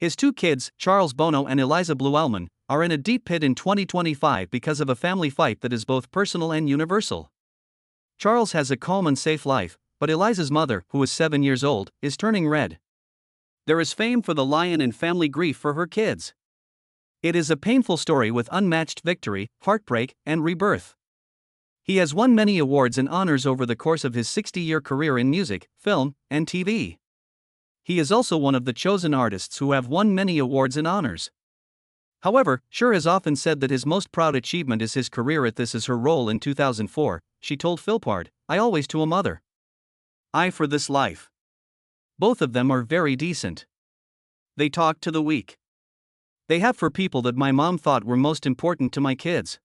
His two kids, Chaz Bono and Eliza Allman, are in a deep pit in 2025 because of a family fight that is both personal and universal. Charles has a calm and safe life, but Eliza's mother, who is 7 years old, is turning red. There is fame for the lion and family grief for her kids. It is a painful story with unmatched victory, heartbreak, and rebirth. He has won many awards and honors over the course of his 60-year career in music, film, and TV. He is also one of the chosen artists who have won many awards and honors. However, Cher has often said that his most proud achievement is his career at This Is Her role in 2004. She told Philpard, "I always to a mother. I for this life." Both of them are very decent. They talk to the weak. They have for people that my mom thought were most important to my kids.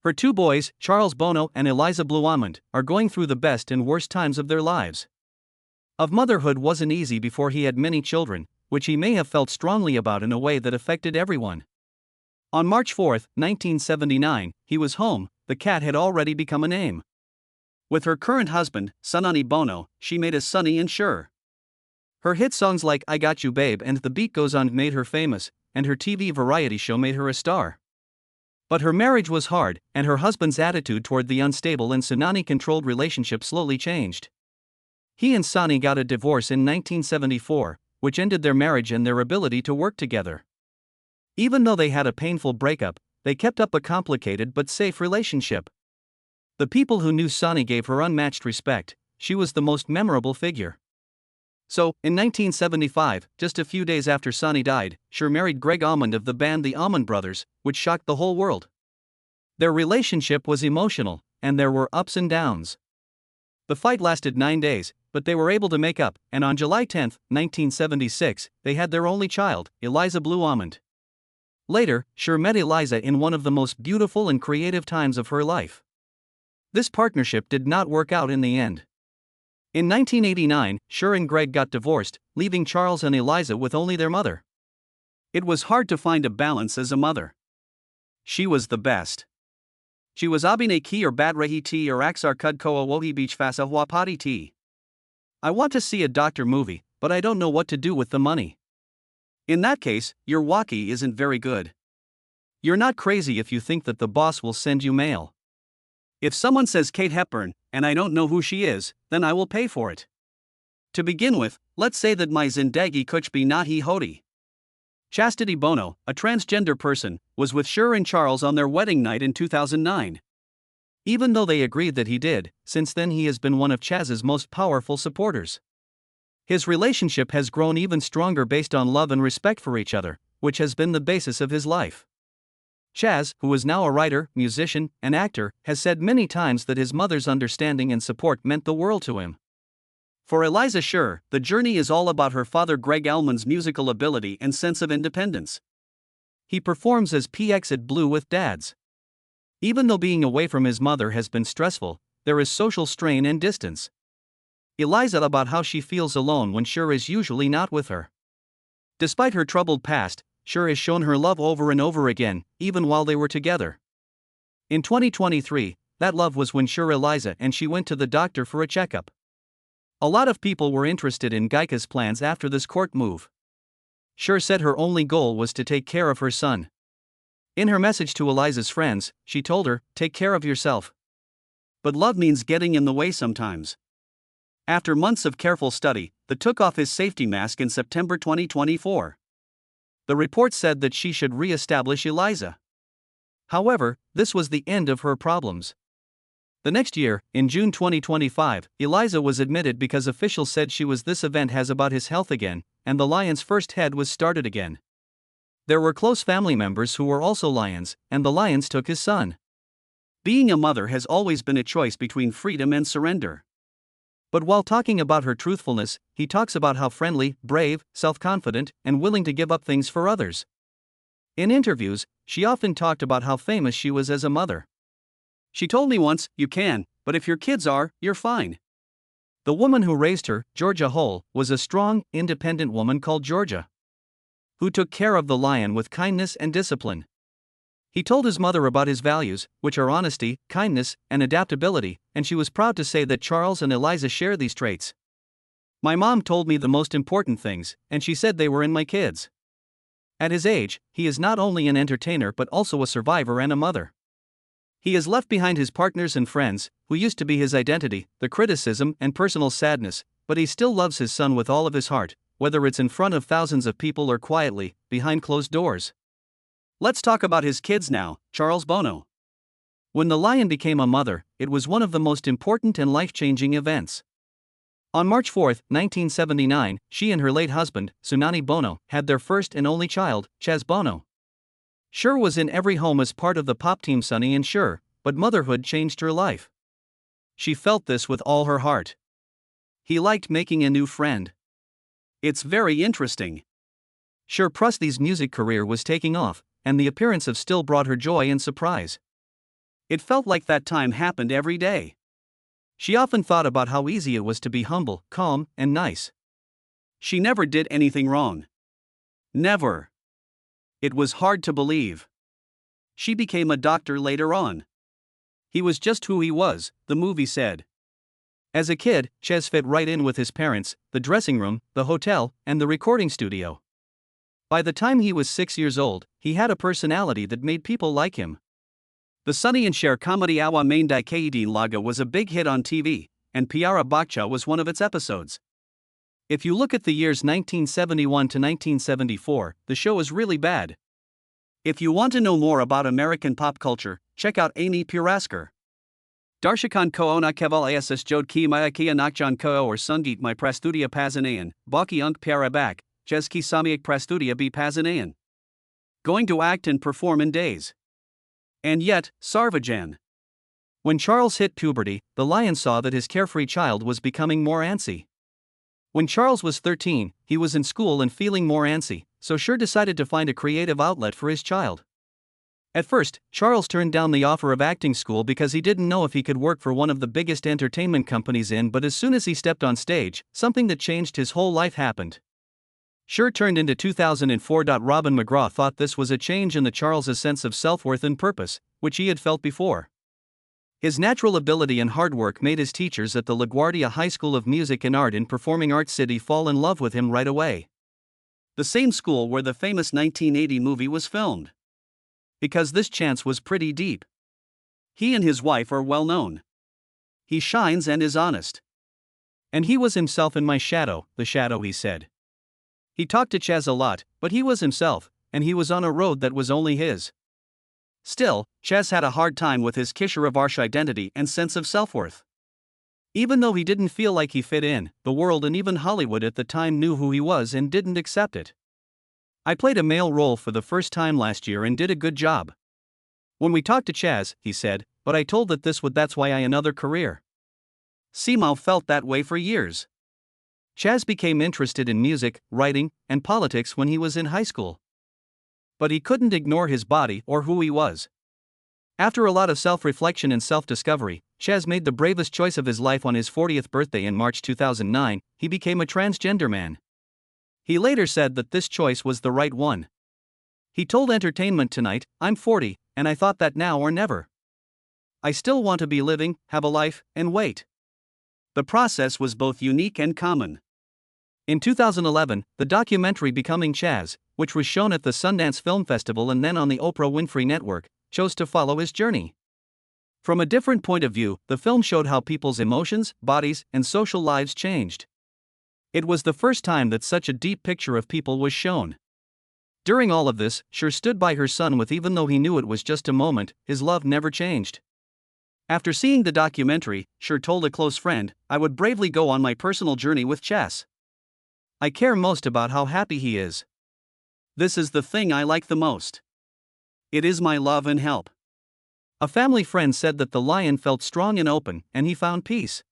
Her two boys, Chaz Bono and Eliza Allman, are going through the best and worst times of their lives. Of motherhood wasn't easy before he had many children, which he may have felt strongly about in a way that affected everyone. On March 4, 1979, he was home. The cat had already become a name. With her current husband, Sonny Bono, she made a Sonny and Cher. Her hit songs like I Got You Babe and The Beat Goes On made her famous, and her TV variety show made her a star. But her marriage was hard, and her husband's attitude toward the unstable and Sonny-controlled relationship slowly changed. He and Sonny got a divorce in 1974, which ended their marriage and their ability to work together. Even though they had a painful breakup, they kept up a complicated but safe relationship. The people who knew Sonny gave her unmatched respect. She was the most memorable figure. So, in 1975, just a few days after Sonny died, Cher married Gregg Allman of the band The Allman Brothers, which shocked the whole world. Their relationship was emotional, and there were ups and downs. The fight lasted 9 days, but they were able to make up, and on July 10, 1976, they had their only child, Eliza Allman. Later, Cher met Eliza in one of the most beautiful and creative times of her life. This partnership did not work out in the end. In 1989, Cher and Gregg got divorced, leaving Charles and Eliza with only their mother. It was hard to find a balance as a mother. She was the best. She was abine ki or bat rehi ti or aksar kud koa wohi beach fasa wapati ti. I want to see a doctor movie, but I don't know what to do with the money. In that case, your walkie isn't very good. You're not crazy if you think that the boss will send you mail. If someone says Kate Hepburn, and I don't know who she is, then I will pay for it. To begin with, let's say that my zindagi kuch bhi nahi hoti. Chastity Bono, a transgender person, was with Cher and Charles on their wedding night in 2009. Even though they agreed that he did, since then he has been one of Chaz's most powerful supporters. His relationship has grown even stronger based on love and respect for each other, which has been the basis of his life. Chaz, who is now a writer, musician, and actor, has said many times that his mother's understanding and support meant the world to him. For Eliza Cher, the journey is all about her father Gregg Allman's musical ability and sense of independence. He performs as PX at Blue with Dads. Even though being away from his mother has been stressful, there is social strain and distance. Eliza about how she feels alone when Cher is usually not with her. Despite her troubled past, Cher has shown her love over and over again, even while they were together. In 2023, that love was when Cher Eliza and she went to the doctor for a checkup. A lot of people were interested in Geica's plans after this court move. Cher said her only goal was to take care of her son. In her message to Eliza's friends, she told her, "Take care of yourself. But love means getting in the way sometimes." After months of careful study, they took off his safety mask in September 2024. The report said that she should re-establish Eliza. However, this was the end of her problems. The next year, in June 2025, Eliza was admitted because officials said she was. This event has about his health again, and the lion's first head was started again. There were close family members who were also lions, and the lions took his son. Being a mother has always been a choice between freedom and surrender. But while talking about her truthfulness, he talks about how friendly, brave, self-confident, and willing to give up things for others. In interviews, she often talked about how famous she was as a mother. She told me once, "You can, but if your kids are, you're fine." The woman who raised her, Georgia Hull, was a strong, independent woman called Georgia, who took care of the lion with kindness and discipline. He told his mother about his values, which are honesty, kindness, and adaptability, and she was proud to say that Charles and Eliza share these traits. "My mom told me the most important things, and she said they were in my kids. At his age, he is not only an entertainer but also a survivor and a mother. He has left behind his partners and friends, who used to be his identity, the criticism and personal sadness, but he still loves his son with all of his heart, whether it's in front of thousands of people or quietly, behind closed doors. Let's talk about his kids now. Chaz Bono. When the lion became a mother, it was one of the most important and life-changing events. On March 4, 1979, she and her late husband, Sunani Bono, had their first and only child, Chaz Bono. Cher was in every home as part of the pop team Sonny and Cher, but motherhood changed her life. She felt this with all her heart. He liked making a new friend. It's very interesting. Cher Prusthy's music career was taking off, and the appearance of Still brought her joy and surprise. It felt like that time happened every day. She often thought about how easy it was to be humble, calm, and nice. She never did anything wrong. Never. It was hard to believe. She became a doctor later on. He was just who he was, the movie said. As a kid, Chaz fit right in with his parents, the dressing room, the hotel, and the recording studio. By the time he was 6 years old, he had a personality that made people like him. The Sonny and Cher comedy Awa Main Di Kaidin Laga was a big hit on TV, and Piara Bakcha was one of its episodes. If you look at the years 1971 to 1974, the show is really bad. If you want to know more about American pop culture, check out Amy Puraskar. Darshakan ko na keval ass jod ki maya kia nakjan ko or sungit my prastudia pazanayan, baki unk piara bak, jes ki samiak prastudia bi pazanayan. Going to act and perform in days. And yet, Sarvajan. When Charles hit puberty, the lion saw that his carefree child was becoming more antsy. When Charles was 13, he was in school and feeling more antsy, so Cher decided to find a creative outlet for his child. At first, Charles turned down the offer of acting school because he didn't know if he could work for one of the biggest entertainment companies but as soon as he stepped on stage, something that changed his whole life happened. Cher turned into 2004. Robin McGraw thought this was a change in the Charles's sense of self-worth and purpose, which he had felt before. His natural ability and hard work made his teachers at the LaGuardia High School of Music and Art in Performing Arts City fall in love with him right away. The same school where the famous 1980 movie was filmed. Because this chance was pretty deep. He and his wife are well known. He shines and is honest. And he was himself in my shadow, the shadow, he said. He talked to Chaz a lot, but he was himself, and he was on a road that was only his. Still, Chaz had a hard time with his Kishore identity and sense of self-worth. Even though he didn't feel like he fit in, the world and even Hollywood at the time knew who he was and didn't accept it. I played a male role for the first time last year and did a good job. When we talked to Chaz, he said, but I told that's why I another career. Simao felt that way for years. Chaz became interested in music, writing, and politics when he was in high school. But he couldn't ignore his body or who he was. After a lot of self-reflection and self-discovery, Chaz made the bravest choice of his life on his 40th birthday in March 2009, he became a transgender man. He later said that this choice was the right one. He told Entertainment Tonight, "I'm 40, and I thought that now or never. I still want to be living, have a life, and wait." The process was both unique and common. In 2011, the documentary Becoming Chaz, which was shown at the Sundance Film Festival and then on the Oprah Winfrey Network, chose to follow his journey. From a different point of view, the film showed how people's emotions, bodies, and social lives changed. It was the first time that such a deep picture of people was shown. During all of this, Cher stood by her son with even though he knew it was just a moment, his love never changed. After seeing the documentary, Cher told a close friend, "I would bravely go on my personal journey with Chaz. I care most about how happy he is. This is the thing I like the most. It is my love and help." A family friend said that the lion felt strong and open, and he found peace.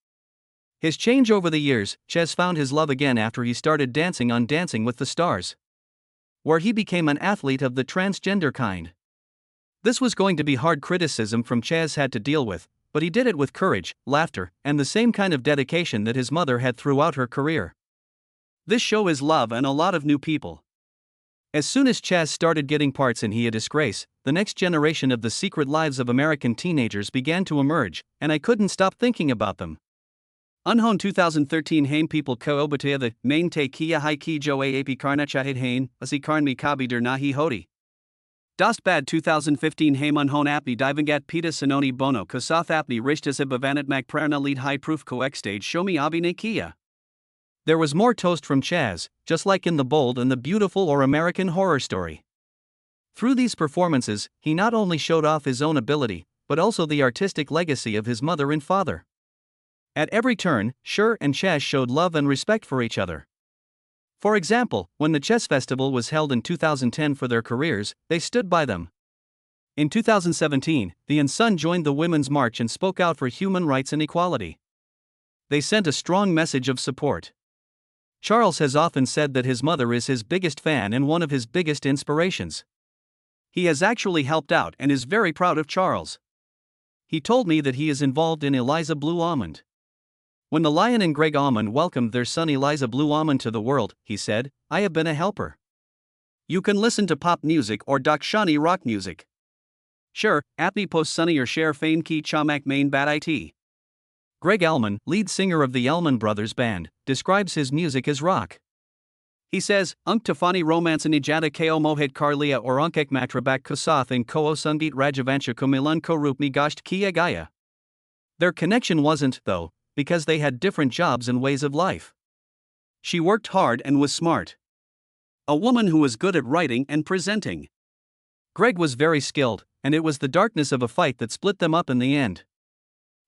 His change over the years, Chaz found his love again after he started dancing on Dancing with the Stars, where he became an athlete of the transgender kind. This was going to be hard criticism from Chaz had to deal with, but he did it with courage, laughter, and the same kind of dedication that his mother had throughout her career. This show is love and a lot of new people. As soon as Chaz started getting parts in He a Disgrace, the next generation of the secret lives of American teenagers began to emerge, and I couldn't stop thinking about them. Unhon 2013 Hain people ko obatea the main te kia hai ki jo aap karna chahid hain, asi karn mi kabi der nahi hodi. Dost bad 2015 Haim unhon apni divangat pita sononi bono ko soth apni rishtas bavanat mag prarna lead high proof ko stage show me abine kia. There was more toast from Chaz, just like in The Bold and the Beautiful or American Horror Story. Through these performances, he not only showed off his own ability, but also the artistic legacy of his mother and father. At every turn, Cher and Chaz showed love and respect for each other. For example, when the chess festival was held in 2010 for their careers, they stood by them. In 2017, the and Son joined the Women's March and spoke out for human rights and equality. They sent a strong message of support. Charles has often said that his mother is his biggest fan and one of his biggest inspirations. He has actually helped out and is very proud of Charles. He told me that he is involved in Eliza Blue Almond. When the Lion and Gregg Allman welcomed their son Eliza Blue Almond to the world, he said, "I have been a helper. You can listen to pop music or Dakshani rock music. Sure, apni post sunny or share fain ki chamak main bat it." Gregg Allman, lead singer of the Allman Brothers Band, describes his music as rock. He says, "Unk tafani romansan ijata ko mohit karlia or unkek matrabak kosath in ko sungit rajavansha kumilan ko rupni gasht kia gaya." Their connection wasn't, though, because they had different jobs and ways of life. She worked hard and was smart. A woman who was good at writing and presenting. Gregg was very skilled, and it was the darkness of a fight that split them up in the end.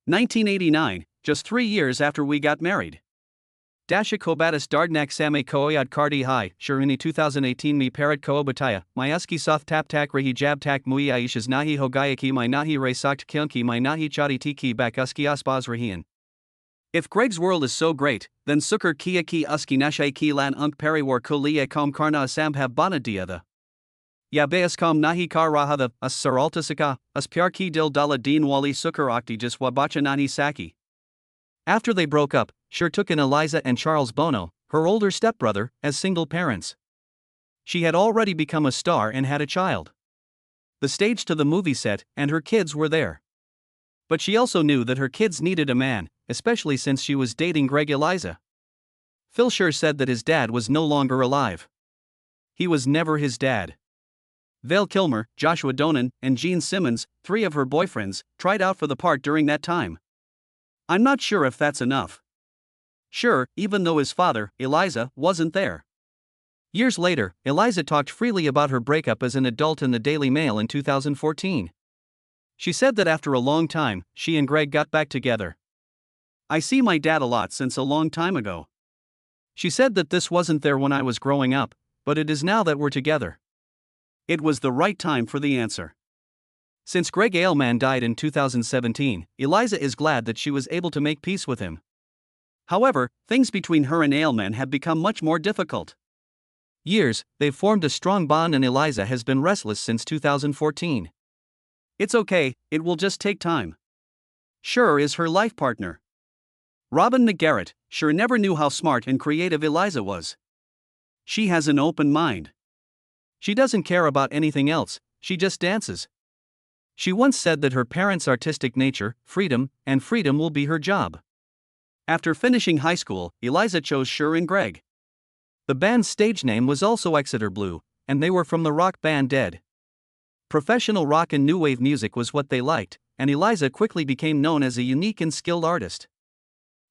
1989, just 3 years after we got married. Dasha Kobatis Dardnak Same Koyad Kardi Hai, Shirini 2018 Mi Parat Koobataya, Myaski Soth Tap Tak Rehi Jab Tak Mui Aishas Nahi Hogayaki My Nahi Re Sakt Kyunki My Nahi Chadi Tiki Bakuski Asbaz Rahian. If Gregg's world is so great, then Sukar Kia Ki Uski Nashai Ki Lan Unk Periwar Kuliya Kom Karna Asambhav Banadiya. Yabayaskom nahi kar rahada, as saraltasaka, as pyar ki dil dala deen wali sukar akti just wabacha nani saki. After they broke up, Cher took in Eliza and Charles Bono, her older stepbrother, as single parents. She had already become a star and had a child. The stage to the movie set and her kids were there. But she also knew that her kids needed a man, especially since she was dating Gregg Eliza. Phil Cher said that his dad was no longer alive. He was never his dad. Val Kilmer, Joshua Donan, and Gene Simmons, 3 of her boyfriends, tried out for the part during that time. I'm not sure if that's enough. Sure, even though his father, Eliza, wasn't there. Years later, Eliza talked freely about her breakup as an adult in the Daily Mail in 2014. She said that after a long time, she and Gregg got back together. "I see my dad a lot since a long time ago." She said that this wasn't there when I was growing up, but it is now that we're together. It was the right time for the answer. Since Gregg Allman died in 2017, Eliza is glad that she was able to make peace with him. However, things between her and Allman have become much more difficult. Years, they've formed a strong bond and Eliza has been restless since 2014. It's okay, it will just take time. Cher is her life partner. Robin McGarrett, Cher never knew how smart and creative Eliza was. She has an open mind. She doesn't care about anything else, she just dances. She once said that her parents' artistic nature, freedom will be her job. After finishing high school, Eliza chose Cher and Gregg. The band's stage name was also Exeter Blue, and they were from the rock band Dead. Professional rock and new wave music was what they liked, and Eliza quickly became known as a unique and skilled artist.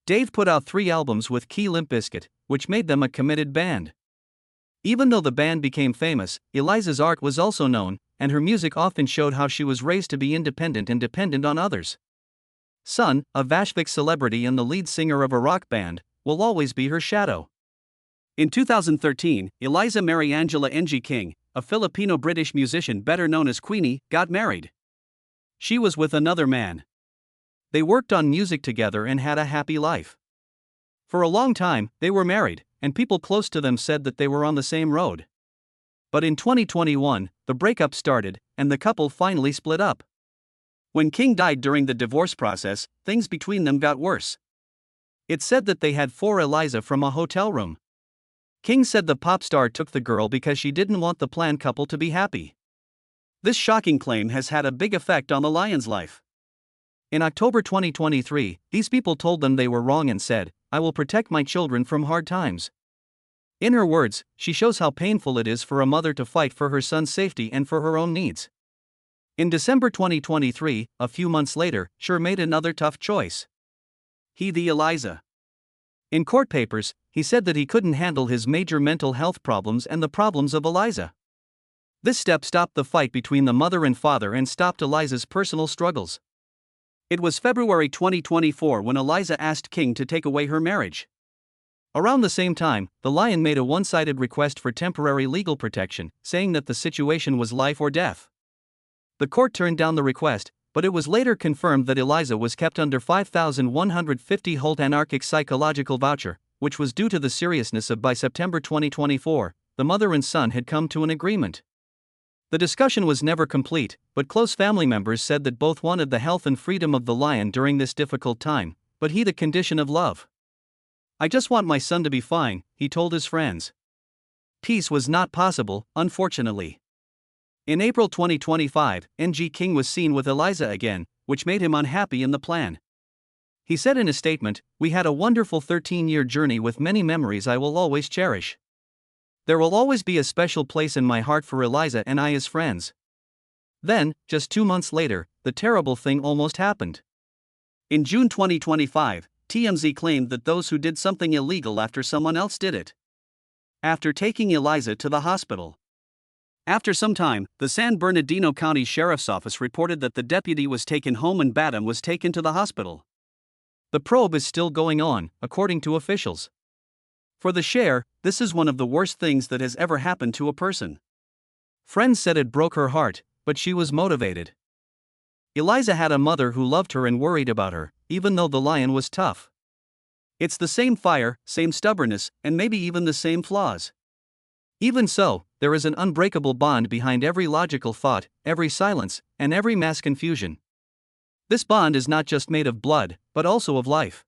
Dave put out 3 albums with Key Limp Bizkit, which made them a committed band. Even though the band became famous, Eliza's art was also known, and her music often showed how she was raised to be independent and dependent on others. Son, a Vashvik celebrity and the lead singer of a rock band, will always be her shadow. In 2013, Eliza Mary Angela Ng King, a Filipino-British musician better known as Queenie, got married. She was with another man. They worked on music together and had a happy life. For a long time, they were married, and people close to them said that they were on the same road. But in 2021, the breakup started, and the couple finally split up. When King died during the divorce process, things between them got worse. It's said that they had 4 Eliza from a hotel room. King said the pop star took the girl because she didn't want the planned couple to be happy. This shocking claim has had a big effect on the Lion's life. In October 2023, these people told them they were wrong and said, "I will protect my children from hard times." In her words, she shows how painful it is for a mother to fight for her son's safety and for her own needs. In December 2023, a few months later, Cher made another tough choice. He the Eliza. In court papers, he said that he couldn't handle his major mental health problems and the problems of Eliza. This step stopped the fight between the mother and father and stopped Eliza's personal struggles. It was February 2024 when Eliza asked King to take away her marriage. Around the same time, the Lion made a one-sided request for temporary legal protection, saying that the situation was life or death. The court turned down the request, but it was later confirmed that Eliza was kept under $5,150 Holt anarchic psychological voucher, which was due to the seriousness of. By September 2024, the mother and son had come to an agreement. The discussion was never complete, but close family members said that both wanted the health and freedom of the Lion during this difficult time, but he the condition of love. "I just want my son to be fine," he told his friends. Peace was not possible, unfortunately. In April 2025, NG King was seen with Eliza again, which made him unhappy in the plan. He said in a statement, "We had a wonderful 13-year journey with many memories I will always cherish. There will always be a special place in my heart for Eliza and I as friends." Then, just 2 months later, the terrible thing almost happened. In June 2025, TMZ claimed that those who did something illegal after someone else did it. After taking Eliza to the hospital. After some time, the San Bernardino County Sheriff's Office reported that the deputy was taken home and Badham was taken to the hospital. The probe is still going on, according to officials. For the Cher, this is one of the worst things that has ever happened to a person. Friends said it broke her heart, but she was motivated. Eliza had a mother who loved her and worried about her, even though the Lion was tough. It's the same fire, same stubbornness, and maybe even the same flaws. Even so, there is an unbreakable bond behind every logical thought, every silence, and every mass confusion. This bond is not just made of blood, but also of life.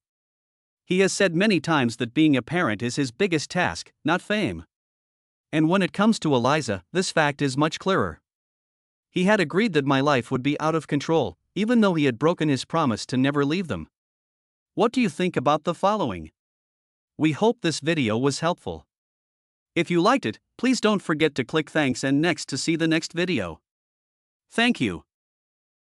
He has said many times that being a parent is his biggest task, not fame. And when it comes to Eliza, this fact is much clearer. He had agreed that my life would be out of control, even though he had broken his promise to never leave them. What do you think about the following? We hope this video was helpful. If you liked it, please don't forget to click thanks and next to see the next video. Thank you.